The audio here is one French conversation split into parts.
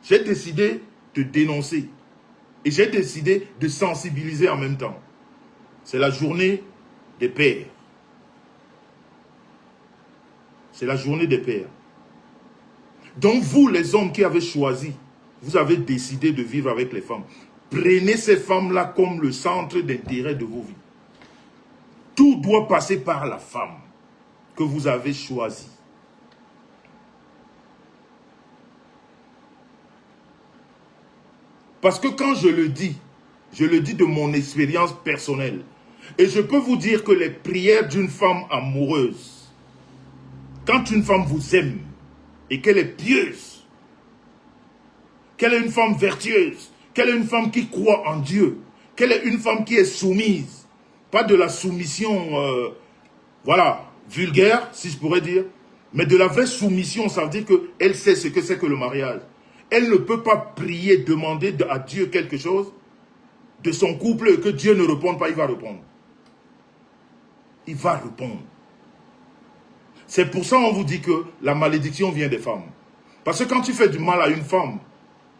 J'ai décidé de dénoncer. Et j'ai décidé de sensibiliser en même temps. C'est la journée des pères. C'est la journée des pères. Donc vous, les hommes qui avez choisi, vous avez décidé de vivre avec les femmes. Prenez ces femmes-là comme le centre d'intérêt de vos vies. Tout doit passer par la femme que vous avez choisie. Parce que quand je le dis de mon expérience personnelle. Et je peux vous dire que les prières d'une femme amoureuse, quand une femme vous aime et qu'elle est pieuse, qu'elle est une femme vertueuse, qu'elle est une femme qui croit en Dieu, qu'elle est une femme qui est soumise, pas de la soumission, voilà, vulgaire, si je pourrais dire, mais de la vraie soumission, ça veut dire qu'elle sait ce que c'est que le mariage. Elle ne peut pas prier, demander à Dieu quelque chose de son couple et que Dieu ne réponde pas, il va répondre. Il va répondre. C'est pour ça qu'on vous dit que la malédiction vient des femmes. Parce que quand tu fais du mal à une femme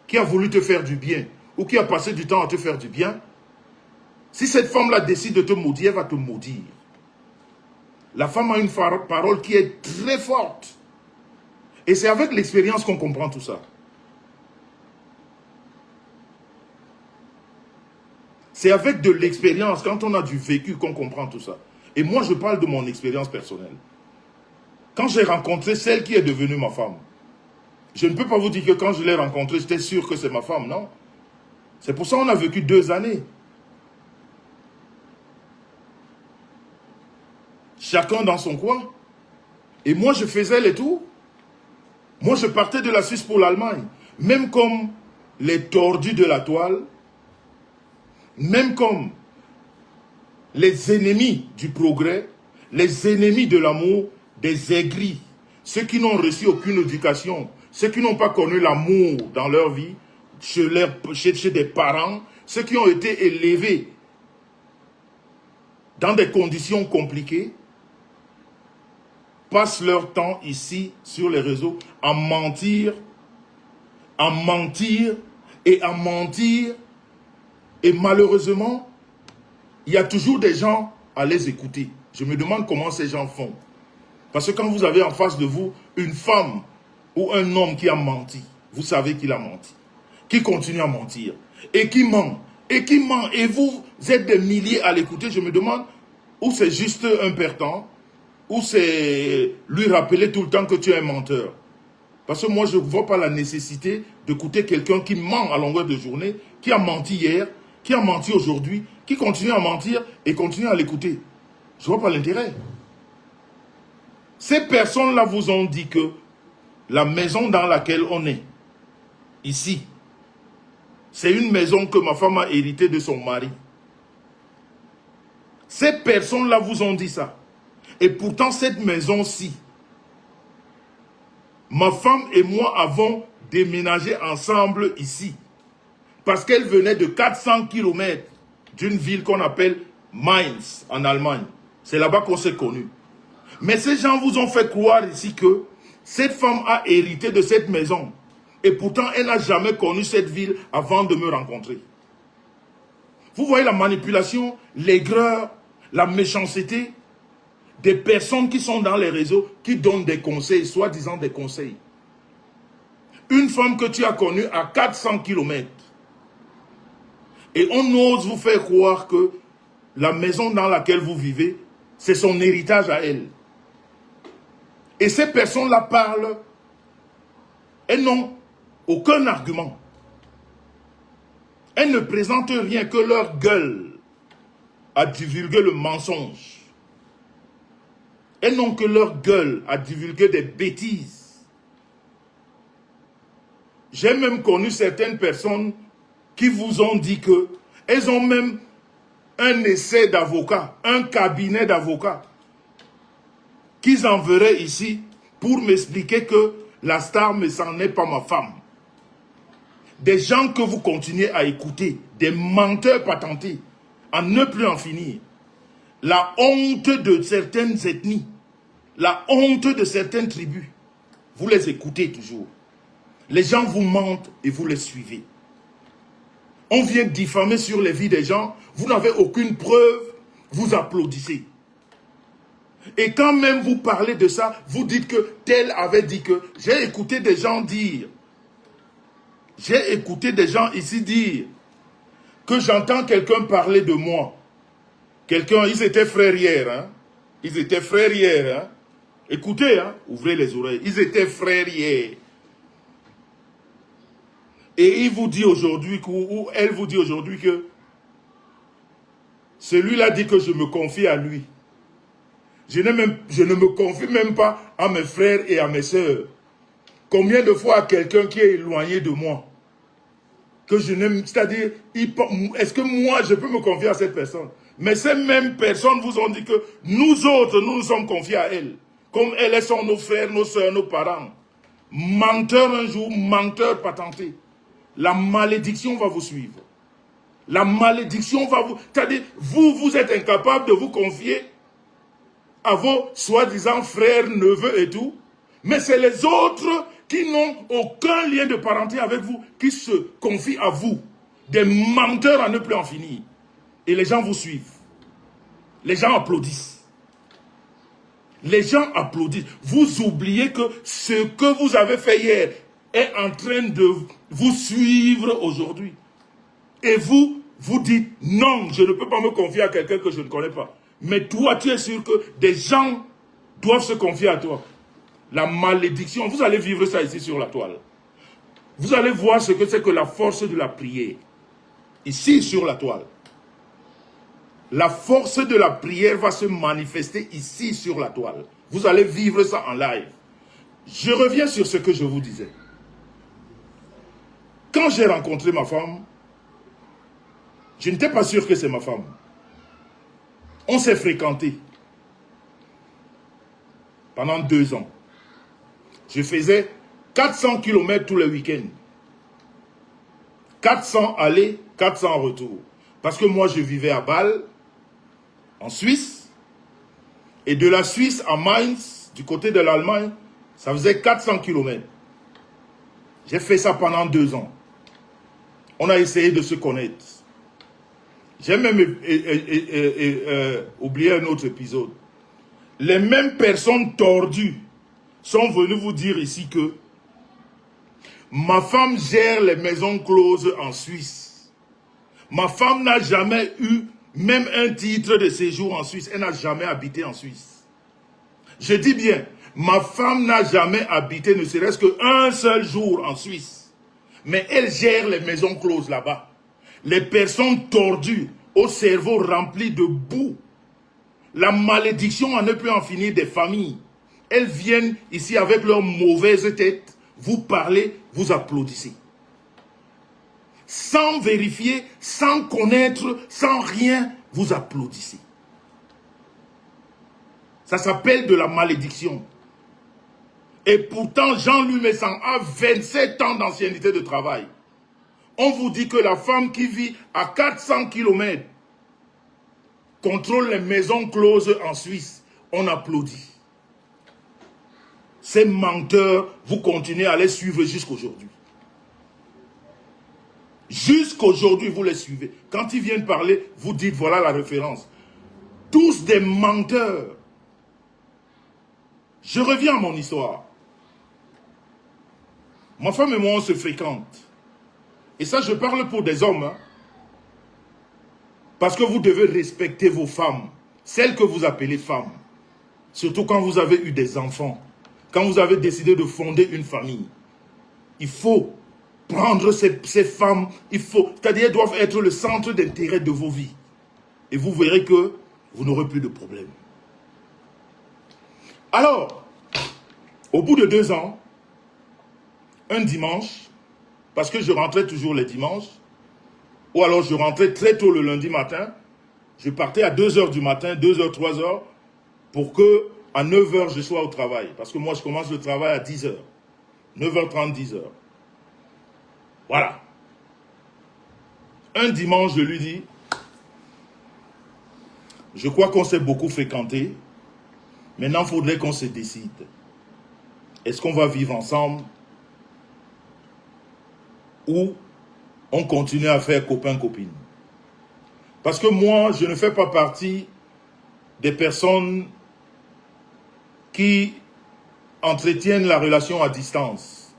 qui a voulu te faire du bien ou qui a passé du temps à te faire du bien, si cette femme-là décide de te maudire, elle va te maudire. La femme a une parole qui est très forte. Et c'est avec l'expérience qu'on comprend tout ça. C'est avec de l'expérience, quand on a du vécu, qu'on comprend tout ça. Et moi, je parle de mon expérience personnelle. Quand j'ai rencontré celle qui est devenue ma femme, je ne peux pas vous dire que quand je l'ai rencontrée, j'étais sûr que c'est ma femme, non. C'est pour ça qu'on a vécu 2 années. Chacun dans son coin. Et moi, je faisais les tours. Moi, je partais de la Suisse pour l'Allemagne. Même comme les tordus de la toile, même comme les ennemis du progrès, les ennemis de l'amour, des aigris, ceux qui n'ont reçu aucune éducation, ceux qui n'ont pas connu l'amour dans leur vie, chez des parents, ceux qui ont été élevés dans des conditions compliquées, passent leur temps ici, sur les réseaux, à mentir, à mentir et à mentir. Et malheureusement, il y a toujours des gens à les écouter. Je me demande comment ces gens font. Parce que quand vous avez en face de vous une femme ou un homme qui a menti, vous savez qu'il a menti, qui continue à mentir, et qui ment, et qui ment, et vous êtes des milliers à l'écouter, je me demande, ou c'est juste un perdant, ou c'est lui rappeler tout le temps que tu es un menteur. Parce que moi, je ne vois pas la nécessité d'écouter quelqu'un qui ment à longueur de journée, qui a menti hier, qui a menti aujourd'hui, qui continue à mentir et continue à l'écouter. Je ne vois pas l'intérêt. Ces personnes-là vous ont dit que la maison dans laquelle on est, ici, c'est une maison que ma femme a héritée de son mari. Ces personnes-là vous ont dit ça. Et pourtant, cette maison-ci, ma femme et moi avons déménagé ensemble ici. Parce qu'elle venait de 400 km d'une ville qu'on appelle Mainz, en Allemagne. C'est là-bas qu'on s'est connus. Mais ces gens vous ont fait croire ici que cette femme a hérité de cette maison. Et pourtant, elle n'a jamais connu cette ville avant de me rencontrer. Vous voyez la manipulation, l'aigreur, la méchanceté des personnes qui sont dans les réseaux, qui donnent des conseils, soi-disant des conseils. Une femme que tu as connue à 400 km. Et on ose vous faire croire que la maison dans laquelle vous vivez, c'est son héritage à elle. Et ces personnes-là parlent, elles n'ont aucun argument. Elles ne présentent rien que leur gueule à divulguer le mensonge. Elles n'ont que leur gueule à divulguer des bêtises. J'ai même connu certaines personnes qui vous ont dit que elles ont même un essai d'avocat, un cabinet d'avocats qu'ils enverraient ici pour m'expliquer que la star, mais ça n'est pas ma femme. Des gens que vous continuez à écouter, des menteurs patentés, à ne plus en finir. La honte de certaines ethnies, la honte de certaines tribus, vous les écoutez toujours. Les gens vous mentent et vous les suivez. On vient diffamer sur les vies des gens, vous n'avez aucune preuve, vous applaudissez. Et quand même vous parlez de ça, vous dites que tel avait dit que... J'ai écouté des gens dire, j'ai écouté des gens ici dire que j'entends quelqu'un parler de moi. Quelqu'un, ils étaient frères hier, hein. Ils étaient frères hier, hein. Écoutez, hein, ouvrez les oreilles. Ils étaient frères hier. Et il vous dit aujourd'hui, ou elle vous dit aujourd'hui que celui-là dit que je me confie à lui. Je ne me confie même pas à mes frères et à mes sœurs. Combien de fois à quelqu'un qui est éloigné de moi, que je n'aime, c'est-à-dire, est-ce que moi, je peux me confier à cette personne? Mais ces mêmes personnes vous ont dit que nous autres, nous nous sommes confiés à elle. Comme elles sont nos frères, nos sœurs, nos parents. Menteur un jour, menteur patenté. La malédiction va vous suivre. La malédiction va vous... C'est-à-dire, vous êtes incapable de vous confier à vos soi-disant frères, neveux et tout. Mais c'est les autres qui n'ont aucun lien de parenté avec vous, qui se confient à vous. Des menteurs à ne plus en finir. Et les gens vous suivent. Les gens applaudissent. Les gens applaudissent. Vous oubliez que ce que vous avez fait hier est en train de vous suivre aujourd'hui. Et vous dites, non, je ne peux pas me confier à quelqu'un que je ne connais pas. Mais toi, tu es sûr que des gens doivent se confier à toi. La malédiction, vous allez vivre ça ici sur la toile. Vous allez voir ce que c'est que la force de la prière. Ici sur la toile. La force de la prière va se manifester ici sur la toile. Vous allez vivre ça en live. Je reviens sur ce que je vous disais. Quand j'ai rencontré ma femme, je n'étais pas sûr que c'est ma femme. On s'est fréquentés pendant 2 ans. Je faisais 400 km tous les week-ends. 400 aller, 400 retour. Parce que moi, je vivais à Bâle, en Suisse. Et de la Suisse à Mainz, du côté de l'Allemagne, ça faisait 400 km. J'ai fait ça pendant 2 ans. On a essayé de se connaître. J'ai même oublié un autre épisode. Les mêmes personnes tordues sont venues vous dire ici que ma femme gère les maisons closes en Suisse. Ma femme n'a jamais eu même un titre de séjour en Suisse. Elle n'a jamais habité en Suisse. Je dis bien, ma femme n'a jamais habité ne serait-ce qu'un seul jour en Suisse. Mais elle gère les maisons closes là-bas. Les personnes tordues, au cerveau rempli de boue. La malédiction à ne plus en finir des familles. Elles viennent ici avec leur mauvaise tête. Vous parlez, vous applaudissez. Sans vérifier, sans connaître, sans rien, vous applaudissez. Ça s'appelle de la malédiction. Et pourtant, Jean-Louis Messan a 27 ans d'ancienneté de travail. On vous dit que la femme qui vit à 400 km contrôle les maisons closes en Suisse. On applaudit. Ces menteurs, vous continuez à les suivre jusqu'aujourd'hui. Jusqu'aujourd'hui, vous les suivez. Quand ils viennent parler, vous dites, voilà la référence. Tous des menteurs. Je reviens à mon histoire. Ma femme et moi, on se fréquente. Et ça, je parle pour des hommes. Hein. Parce que vous devez respecter vos femmes. Celles que vous appelez femmes. Surtout quand vous avez eu des enfants. Quand vous avez décidé de fonder une famille. Il faut prendre ces femmes. C'est-à-dire, elles doivent être le centre d'intérêt de vos vies. Et vous verrez que vous n'aurez plus de problème. Alors, au bout de 2 ans, un dimanche, parce que je rentrais toujours les dimanches, ou alors je rentrais très tôt le lundi matin, je partais à 2 h du matin, 2 h, 3 h, pour que à 9 h je sois au travail. Parce que moi je commence le travail à 10 h. 9 h 30, 10 h. Voilà. Un dimanche, je lui dis, je crois qu'on s'est beaucoup fréquenté, maintenant il faudrait qu'on se décide. Est-ce qu'on va vivre ensemble où on continue à faire copain-copine. Parce que moi, je ne fais pas partie des personnes qui entretiennent la relation à distance.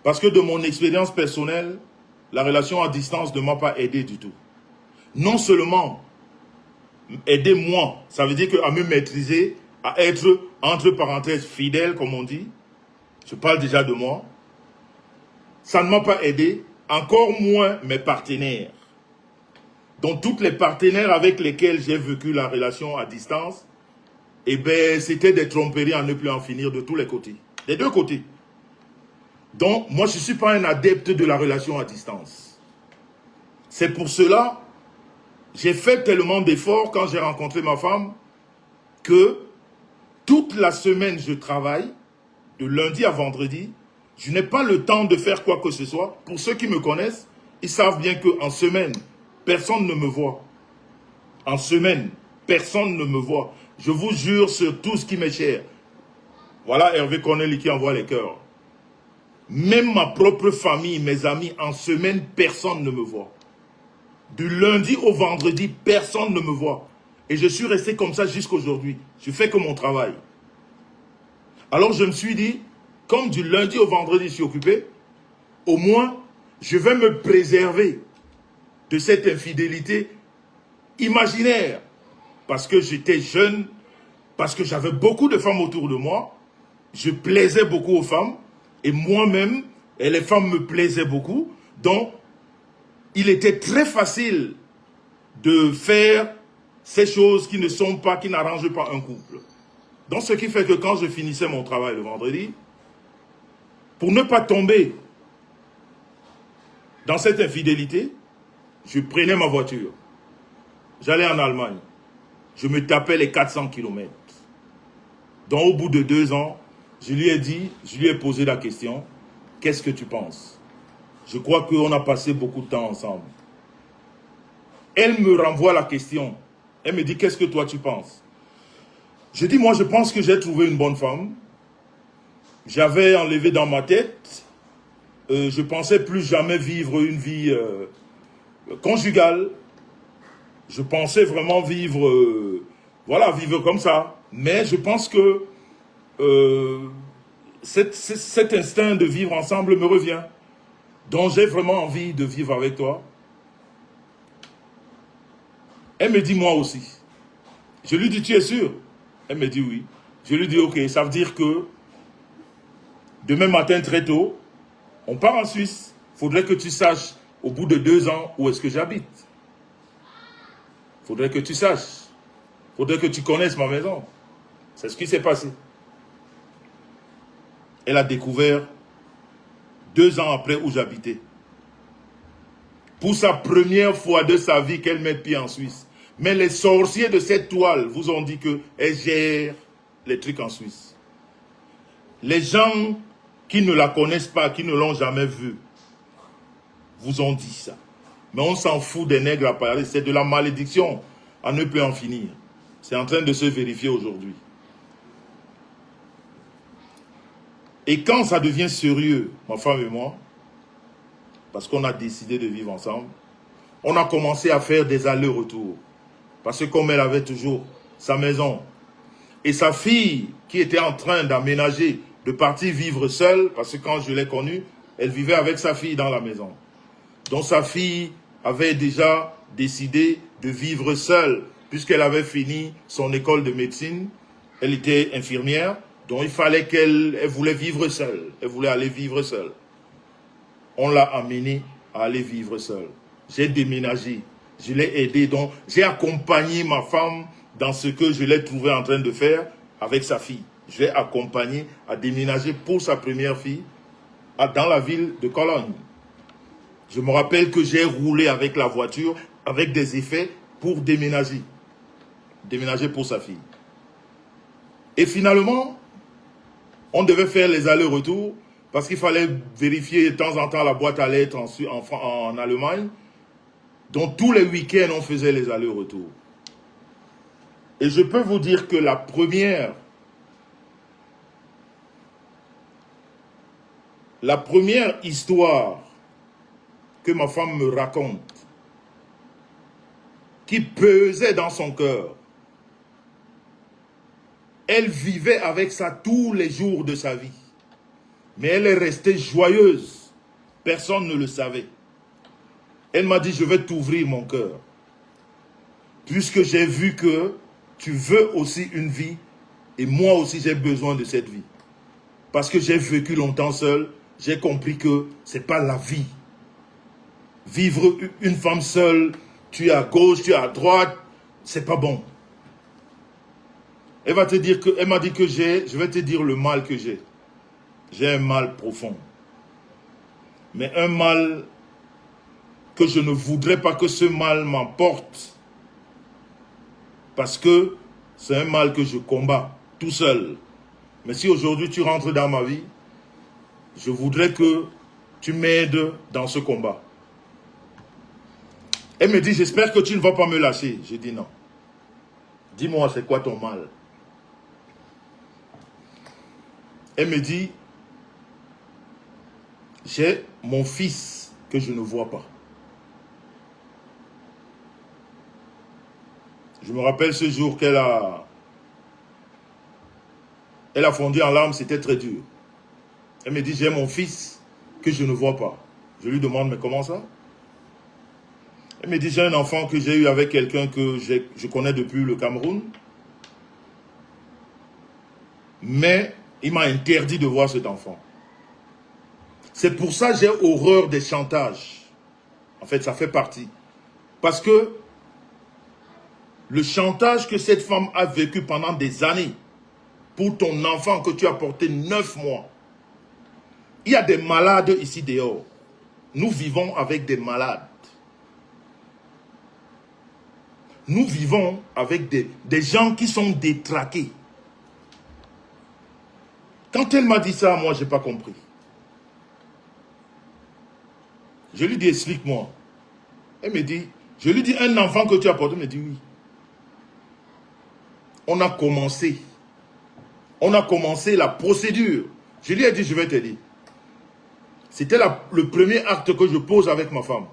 Parce que de mon expérience personnelle, la relation à distance ne m'a pas aidé du tout. Non seulement aider moi, ça veut dire à me maîtriser, à être, entre parenthèses, fidèle, comme on dit. Je parle déjà de moi. Ça ne m'a pas aidé, encore moins mes partenaires. Donc, tous les partenaires avec lesquels j'ai vécu la relation à distance, eh bien, c'était des tromperies à ne plus en finir de tous les côtés. Des deux côtés. Donc, moi, je ne suis pas un adepte de la relation à distance. C'est pour cela, j'ai fait tellement d'efforts quand j'ai rencontré ma femme que toute la semaine, je travaille, de lundi à vendredi. Je n'ai pas le temps de faire quoi que ce soit. Pour ceux qui me connaissent, ils savent bien qu'en semaine, personne ne me voit. En semaine, personne ne me voit. Je vous jure sur tout ce qui m'est cher. Voilà Hervé Corneli qui envoie les cœurs. Même ma propre famille, mes amis, en semaine, personne ne me voit. Du lundi au vendredi, personne ne me voit. Et je suis resté comme ça jusqu'aujourd'hui. Je fais que mon travail. Alors je me suis dit, comme du lundi au vendredi je suis occupé, au moins je vais me préserver de cette infidélité imaginaire. Parce que j'étais jeune, parce que j'avais beaucoup de femmes autour de moi, je plaisais beaucoup aux femmes, et moi-même, et les femmes me plaisaient beaucoup, donc il était très facile de faire ces choses qui ne sont pas, qui n'arrangent pas un couple. Donc ce qui fait que quand je finissais mon travail le vendredi, pour ne pas tomber dans cette infidélité, je prenais ma voiture. J'allais en Allemagne. Je me tapais les 400 km. Donc au bout de 2 ans, je lui ai dit, je lui ai posé la question, qu'est-ce que tu penses? Je crois qu'on a passé beaucoup de temps ensemble. Elle me renvoie la question. Elle me dit, qu'est-ce que toi tu penses? Je dis, moi je pense que j'ai trouvé une bonne femme. J'avais enlevé dans ma tête, je pensais plus jamais vivre une vie conjugale. Je pensais vraiment vivre, voilà, vivre comme ça. Mais je pense que cet instinct de vivre ensemble me revient. Donc j'ai vraiment envie de vivre avec toi. Elle me dit, moi aussi. Je lui dis, tu es sûr? Elle me dit oui. Je lui dis, ok, ça veut dire que demain matin très tôt, on part en Suisse. Il faudrait que tu saches, au bout de 2 ans, où est-ce que j'habite. Il faudrait que tu saches. Il faudrait que tu connaisses ma maison. C'est ce qui s'est passé. Elle a découvert 2 ans après où j'habitais. Pour sa première fois de sa vie qu'elle met pied en Suisse. Mais les sorciers de cette toile vous ont dit qu'elle gère les trucs en Suisse. Les gens qui ne la connaissent pas, qui ne l'ont jamais vue, vous ont dit ça. Mais on s'en fout des nègres à parler. C'est de la malédiction à ne plus en finir. C'est en train de se vérifier aujourd'hui. Et quand ça devient sérieux, ma femme et moi, parce qu'on a décidé de vivre ensemble, on a commencé à faire des allers-retours. Parce que comme elle avait toujours sa maison, et sa fille qui était en train d'aménager, de partir vivre seule, parce que quand je l'ai connue, elle vivait avec sa fille dans la maison. Donc sa fille avait déjà décidé de vivre seule, puisqu'elle avait fini son école de médecine. Elle était infirmière, donc il fallait elle voulait vivre seule. Elle voulait aller vivre seule. On l'a amenée à aller vivre seule. J'ai déménagé, je l'ai aidée, donc j'ai accompagné ma femme dans ce que je l'ai trouvé en train de faire avec sa fille. Je l'ai accompagnée à déménager pour sa première fille dans la ville de Cologne. Je me rappelle que j'ai roulé avec la voiture, avec des effets, pour déménager. Déménager pour sa fille. Et finalement, on devait faire les allers-retours, parce qu'il fallait vérifier de temps en temps la boîte à lettres en Allemagne. Donc tous les week-ends, on faisait les allers-retours. Et je peux vous dire que la première histoire que ma femme me raconte, qui pesait dans son cœur. Elle vivait avec ça tous les jours de sa vie. Mais elle est restée joyeuse. Personne ne le savait. Elle m'a dit, je vais t'ouvrir mon cœur. Puisque j'ai vu que tu veux aussi une vie, et moi aussi j'ai besoin de cette vie. Parce que j'ai vécu longtemps seul, j'ai compris que ce n'est pas la vie. Vivre une femme seule, tu es à gauche, tu es à droite, c'est pas bon. Elle m'a dit que je vais te dire le mal que j'ai. J'ai un mal profond. Mais un mal que je ne voudrais pas que ce mal m'emporte. Parce que c'est un mal que je combats tout seul. Mais si aujourd'hui tu rentres dans ma vie, je voudrais que tu m'aides dans ce combat. Elle me dit, j'espère que tu ne vas pas me lâcher. Je dis non. Dis-moi, c'est quoi ton mal? Elle me dit, j'ai mon fils que je ne vois pas. Je me rappelle ce jour qu'elle a fondu en larmes, c'était très dur. Elle me dit, j'ai mon fils que je ne vois pas. Je lui demande, mais comment ça? Elle me dit, j'ai un enfant que j'ai eu avec quelqu'un que je connais depuis le Cameroun. Mais il m'a interdit de voir cet enfant. C'est pour ça que j'ai horreur des chantages. En fait, ça fait partie. Parce que le chantage que cette femme a vécu pendant des années, pour ton enfant que tu as porté 9 mois, il y a des malades ici dehors. Nous vivons avec des malades. Nous vivons avec des gens qui sont détraqués. Quand elle m'a dit ça, moi, je n'ai pas compris. Je lui dis, explique-moi. Elle me dit, je lui dis, un enfant que tu as porté, elle me dit oui. On a commencé la procédure. Je lui ai dit, je vais te dire. C'était le premier acte que je pose avec ma femme.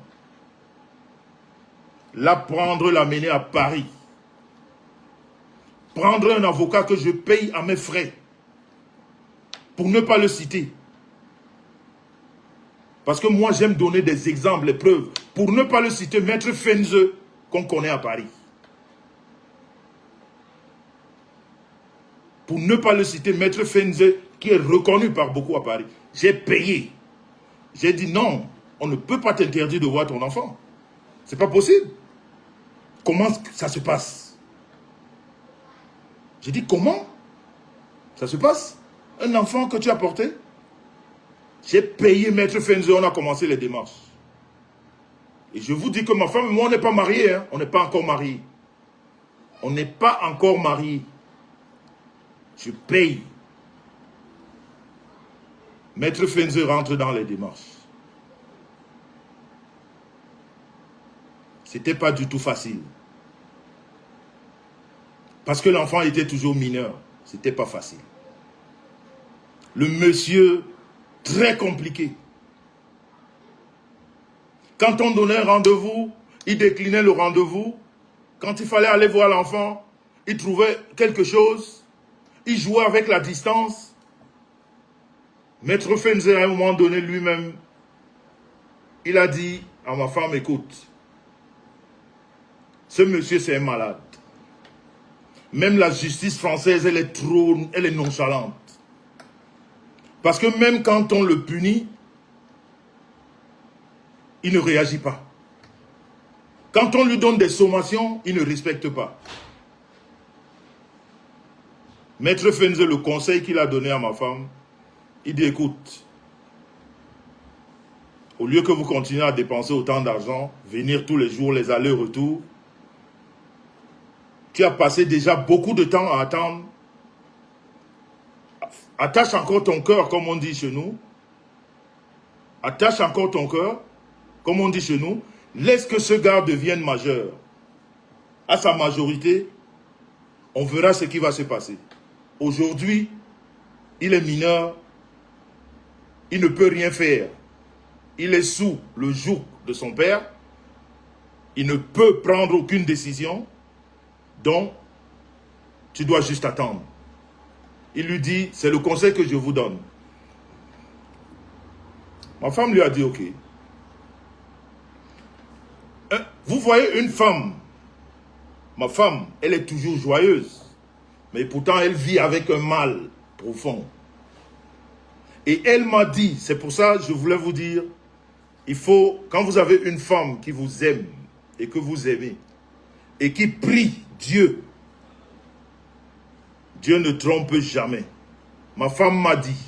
La prendre, l'amener à Paris. Prendre un avocat que je paye à mes frais. Pour ne pas le citer. Parce que moi, j'aime donner des exemples, des preuves. Pour ne pas le citer, Maître Fenze, qu'on connaît à Paris. Pour ne pas le citer, Maître Fenze, qui est reconnu par beaucoup à Paris. J'ai payé. J'ai dit non, on ne peut pas t'interdire de voir ton enfant. C'est pas possible. Comment ça se passe? J'ai dit comment ça se passe? Un enfant que tu as porté? J'ai payé Maître Fenze, on a commencé les démarches. Et je vous dis que ma femme et moi, on n'est pas mariés. Hein? On n'est pas encore mariés. On n'est pas encore mariés. Je paye. Maître Fenze rentre dans les démarches. C'était pas du tout facile. Parce que l'enfant était toujours mineur. C'était pas facile. Le monsieur, très compliqué. Quand on donnait un rendez-vous, il déclinait le rendez-vous. Quand il fallait aller voir l'enfant, il trouvait quelque chose. Il jouait avec la distance. Maître Fenze, à un moment donné, lui-même, il a dit à ma femme, écoute, ce monsieur, c'est un malade. Même la justice française, elle est nonchalante. Parce que même quand on le punit, il ne réagit pas. Quand on lui donne des sommations, il ne respecte pas. Maître Fenze, le conseil qu'il a donné à ma femme, il dit, écoute, au lieu que vous continuez à dépenser autant d'argent, venir tous les jours, les allers-retours, tu as passé déjà beaucoup de temps à attendre. Attache encore ton cœur, comme on dit chez nous. Attache encore ton cœur, comme on dit chez nous. Laisse que ce gars devienne majeur. À sa majorité, on verra ce qui va se passer. Aujourd'hui, il est mineur. Il ne peut rien faire. il est sous le joug de son père, il ne peut prendre aucune décision, donc tu dois juste attendre. Il lui dit, c'est le conseil que je vous donne. Ma femme lui a dit, ok. Vous voyez une femme, ma femme, elle est toujours joyeuse, mais pourtant elle vit avec un mal profond. Et elle m'a dit, c'est pour ça que je voulais vous dire, il faut, quand vous avez une femme qui vous aime et que vous aimez, et qui prie Dieu, Dieu ne trompe jamais. Ma femme m'a dit,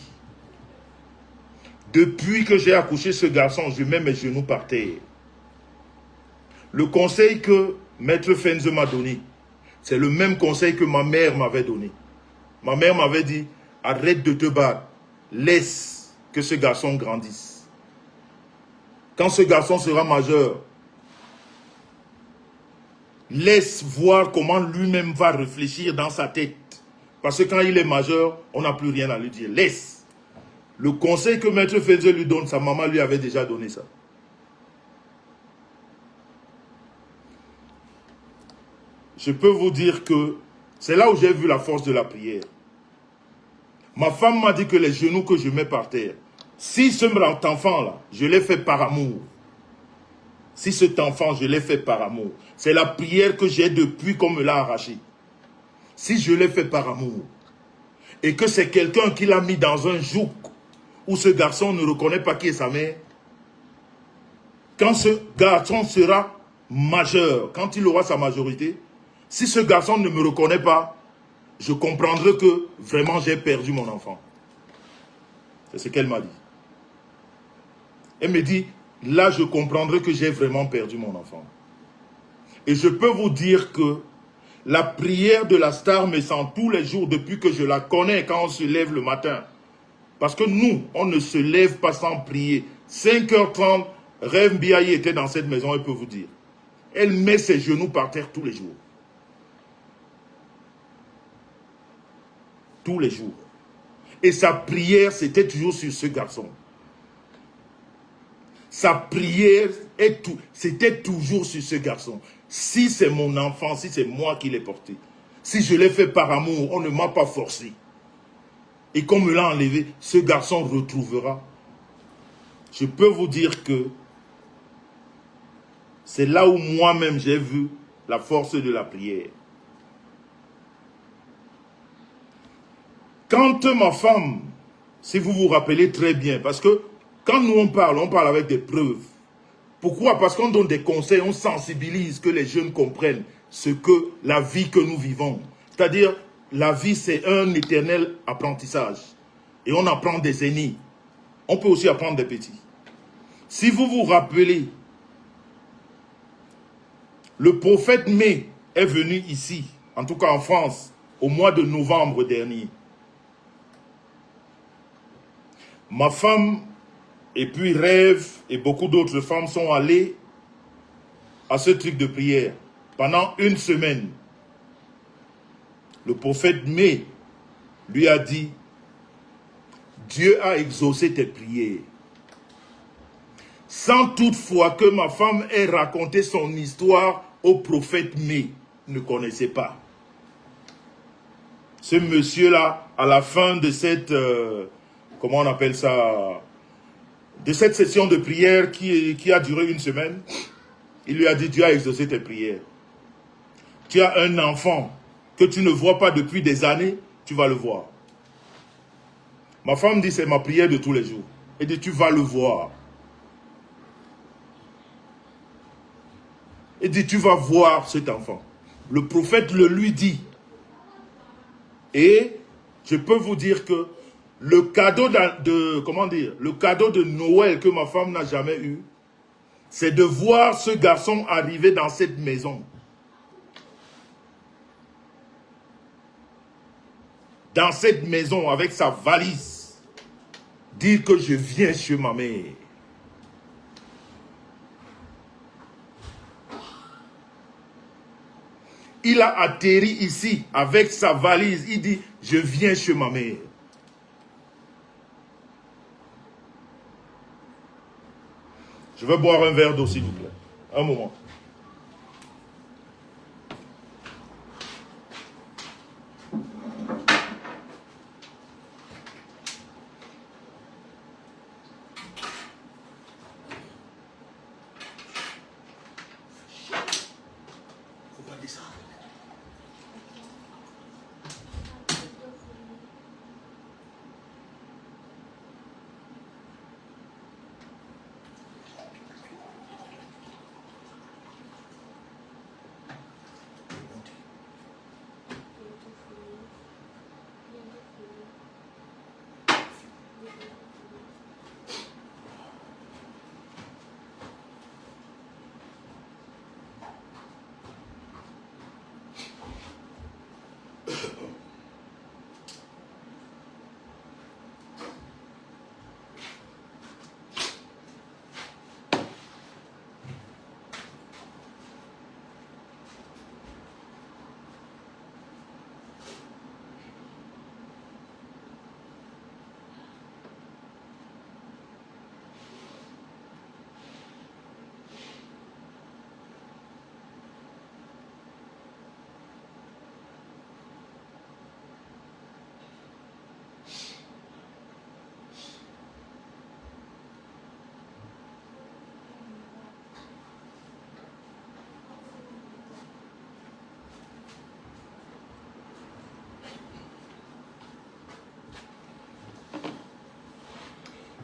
depuis que j'ai accouché ce garçon, je mets mes genoux par terre. Le conseil que Maître Fenze m'a donné, c'est le même conseil que ma mère m'avait donné. Ma mère m'avait dit, arrête de te battre, laisse que ce garçon grandisse. Quand ce garçon sera majeur, laisse voir comment lui-même va réfléchir dans sa tête. Parce que quand il est majeur, on n'a plus rien à lui dire. Laisse. Le conseil que Maître Fenze lui donne, sa maman lui avait déjà donné ça. Je peux vous dire que c'est là où j'ai vu la force de la prière. Ma femme m'a dit que les genoux que je mets par terre, si cet enfant-là, je l'ai fait par amour. Si cet enfant, je l'ai fait par amour. C'est la prière que j'ai depuis qu'on me l'a arraché. Si je l'ai fait par amour, et que c'est quelqu'un qui l'a mis dans un joug, où ce garçon ne reconnaît pas qui est sa mère, quand ce garçon sera majeur, quand il aura sa majorité, si ce garçon ne me reconnaît pas, je comprendrai que vraiment j'ai perdu mon enfant. C'est ce qu'elle m'a dit. Elle me dit, là je comprendrai que j'ai vraiment perdu mon enfant. Et je peux vous dire que la prière de la star me sent tous les jours depuis que je la connais quand on se lève le matin. Parce que nous, on ne se lève pas sans prier. 5h30, Rêve Biaye était dans cette maison, elle peut vous dire. Elle met ses genoux par terre tous les jours. Tous les jours. Et sa prière, c'était toujours sur ce garçon. Sa prière, c'était toujours sur ce garçon. Si c'est mon enfant, si c'est moi qui l'ai porté, si je l'ai fait par amour, on ne m'a pas forcé. Et qu'on me l'a enlevé, ce garçon retrouvera. Je peux vous dire que c'est là où moi-même j'ai vu la force de la prière. Quand ma femme, si vous vous rappelez très bien, parce que quand nous on parle avec des preuves. Pourquoi? Parce qu'on donne des conseils, on sensibilise, que les jeunes comprennent ce que la vie que nous vivons. C'est-à-dire, la vie c'est un éternel apprentissage. Et on apprend des aînés. On peut aussi apprendre des petits. Si vous vous rappelez, le prophète Mai est venu ici, en tout cas en France, au mois de novembre dernier. Ma femme et puis Rêve et beaucoup d'autres femmes sont allées à ce truc de prière pendant une semaine. Le prophète Mai lui a dit, Dieu a exaucé tes prières. Sans toutefois que ma femme ait raconté son histoire au prophète Mai, ne connaissait pas. Ce monsieur-là, à la fin de cette, comment on appelle ça, de cette session de prière qui a duré une semaine, il lui a dit, Dieu a exaucé tes prières. Tu as un enfant que tu ne vois pas depuis des années, tu vas le voir. Ma femme dit, c'est ma prière de tous les jours. Elle dit, tu vas le voir. Elle dit, tu vas voir cet enfant. Le prophète le lui dit. Et je peux vous dire que le cadeau le cadeau de Noël que ma femme n'a jamais eu, c'est de voir ce garçon arriver dans cette maison. Dans cette maison avec sa valise. Dire que je viens chez ma mère. Il a atterri ici avec sa valise. Il dit, je viens chez ma mère. Je vais boire un verre d'eau, s'il vous plaît. Un moment.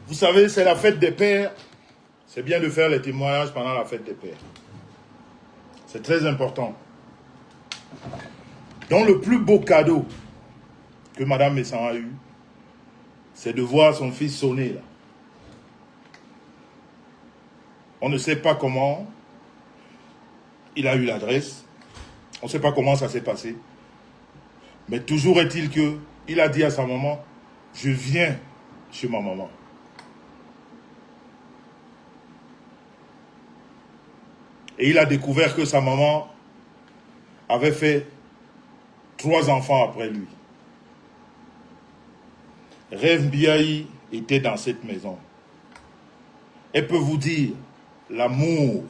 Vous savez, c'est la fête des pères. C'est bien de faire les témoignages pendant la fête des pères. C'est très important. Donc le plus beau cadeau que Madame Messan a eu, c'est de voir son fils sonner là. On ne sait pas comment il a eu l'adresse. On ne sait pas comment ça s'est passé. Mais toujours est-il que il a dit à sa maman, je viens chez ma maman. Et il a découvert que sa maman avait fait 3 enfants après lui. Rev Biaï était dans cette maison. Elle peut vous dire l'amour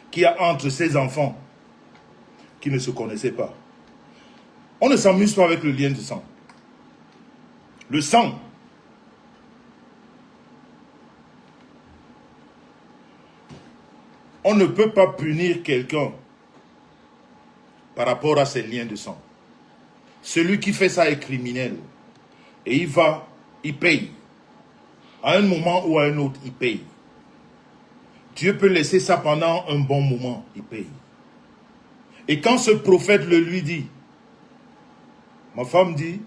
qu'il y a entre ces enfants qui ne se connaissaient pas. On ne s'amuse pas avec le lien de sang. Le sang. On ne peut pas punir quelqu'un par rapport à ses liens de sang. Celui qui fait ça est criminel. Et il paye. À un moment ou à un autre, il paye. Dieu peut laisser ça pendant un bon moment, il paye. Et quand ce prophète le lui dit, ma femme dit,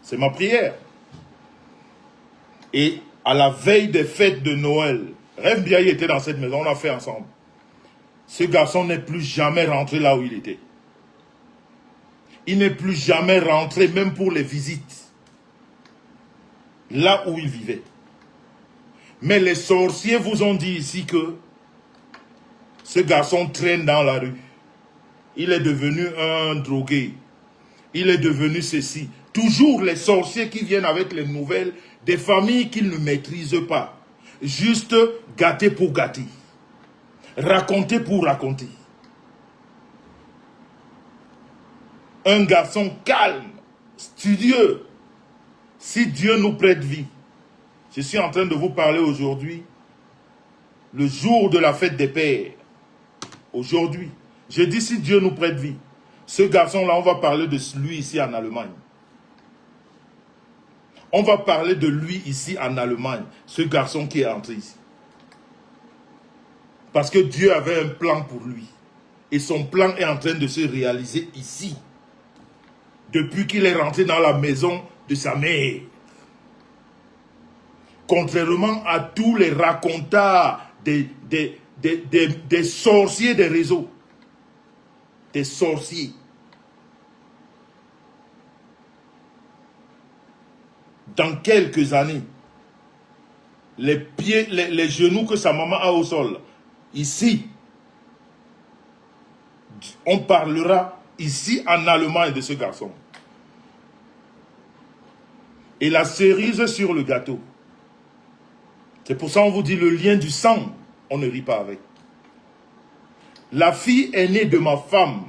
c'est ma prière. Et à la veille des fêtes de Noël, Rev Biaï était dans cette maison, on a fait ensemble. Ce garçon n'est plus jamais rentré là où il était. Il n'est plus jamais rentré, même pour les visites, là où il vivait. Mais les sorciers vous ont dit ici que ce garçon traîne dans la rue. Il est devenu un drogué. Il est devenu ceci. Toujours les sorciers qui viennent avec les nouvelles des familles qu'ils ne maîtrisent pas. Juste gâter pour gâter. Raconter pour raconter. Un garçon calme, studieux. Si Dieu nous prête vie. Je suis en train de vous parler aujourd'hui, le jour de la fête des pères. Aujourd'hui. Je dis si Dieu nous prête vie. Ce garçon-là, on va parler de lui ici en Allemagne. On va parler de lui ici en Allemagne. Ce garçon qui est entré ici. Parce que Dieu avait un plan pour lui. Et son plan est en train de se réaliser ici. Depuis qu'il est rentré dans la maison de sa mère. Contrairement à tous les racontars des sorciers des réseaux. Des sorciers. Dans quelques années, les pieds, les genoux que sa maman a au sol, ici, on parlera ici en Allemagne de ce garçon. Et la cerise sur le gâteau, C'est pour ça qu'on vous dit le lien du sang, on ne rit pas avec. La fille aînée de ma femme,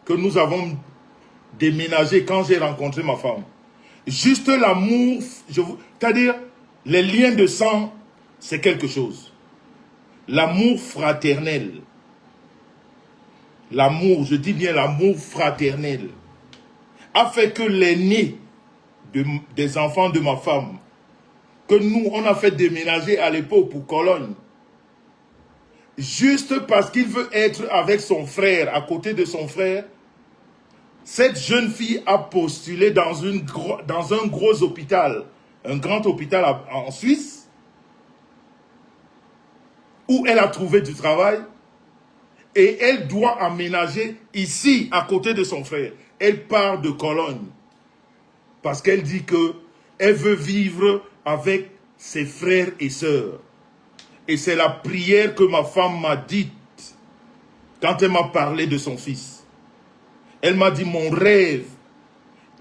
que nous avons déménagé quand j'ai rencontré ma femme. Juste l'amour, c'est-à-dire les liens de sang, c'est quelque chose. L'amour fraternel. L'amour, je dis bien l'amour fraternel, a fait que l'aîné des enfants de ma femme, que nous, on a fait déménager à l'époque pour Cologne, juste parce qu'il veut être avec son frère, à côté de son frère, cette jeune fille a postulé dans un gros hôpital, un grand hôpital en Suisse, où elle a trouvé du travail, et elle doit aménager ici, à côté de son frère. Elle part de Cologne, parce qu'elle dit qu'elle veut vivre avec ses frères et sœurs. Et c'est la prière que ma femme m'a dite quand elle m'a parlé de son fils. Elle m'a dit, mon rêve,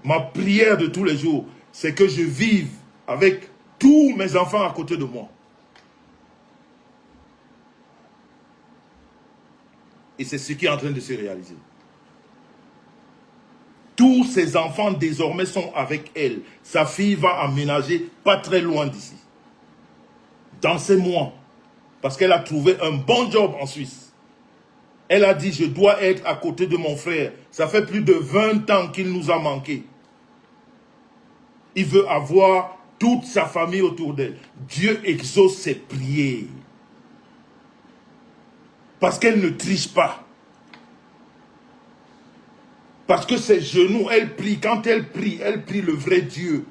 ma prière de tous les jours, c'est que je vive avec tous mes enfants à côté de moi. Et c'est ce qui est en train de se réaliser. Tous ses enfants désormais sont avec elle. Sa fille va aménager pas très loin d'ici. Dans ces mois. Parce qu'elle a trouvé un bon job en Suisse. Elle a dit, je dois être à côté de mon frère. Ça fait plus de 20 ans qu'il nous a manqué. Il veut avoir toute sa famille autour d'elle. Dieu exauce ses prières. Parce qu'elle ne triche pas. Parce que ses genoux, elle prie. Quand elle prie le vrai Dieu.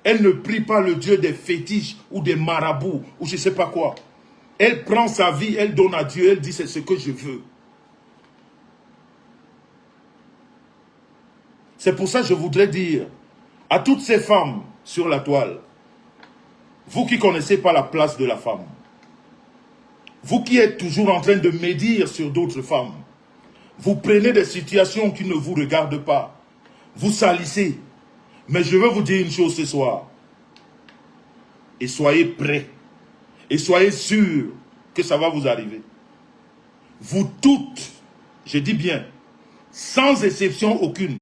Elle ne prie pas le Dieu des fétiches ou des marabouts ou je ne sais pas quoi. Elle prend sa vie, elle donne à Dieu, elle dit c'est ce que je veux. C'est pour ça que je voudrais dire à toutes ces femmes sur la toile, vous qui ne connaissez pas la place de la femme, vous qui êtes toujours en train de médire sur d'autres femmes, vous prenez des situations qui ne vous regardent pas, vous salissez. Mais je veux vous dire une chose ce soir, et soyez prêts, et soyez sûrs que ça va vous arriver. Vous toutes, je dis bien, sans exception aucune,